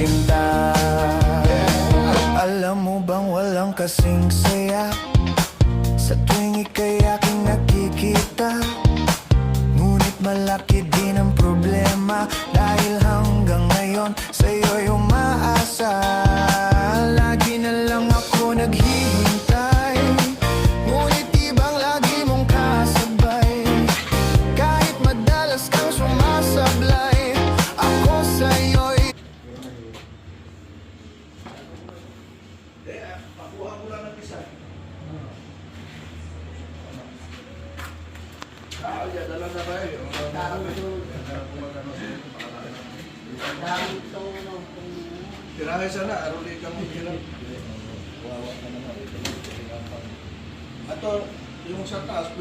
sinta. Alam mo bang walang kasing saya sa tuwing ika'y aking nakikita? Ngunit malaki din ang problema, dahil hanggang ngayon sa'yo'y umaasa. Lagi na lang ako naghihintay, ngunit ibang lagi mong kasabay. Kahit madalas kang sumasablay, ako sa'yo'y Pakuha ko lang ng isa. Ya, dalam na ba yun? Tirahe sana, aruli ka mo. Ato, yung sa taas,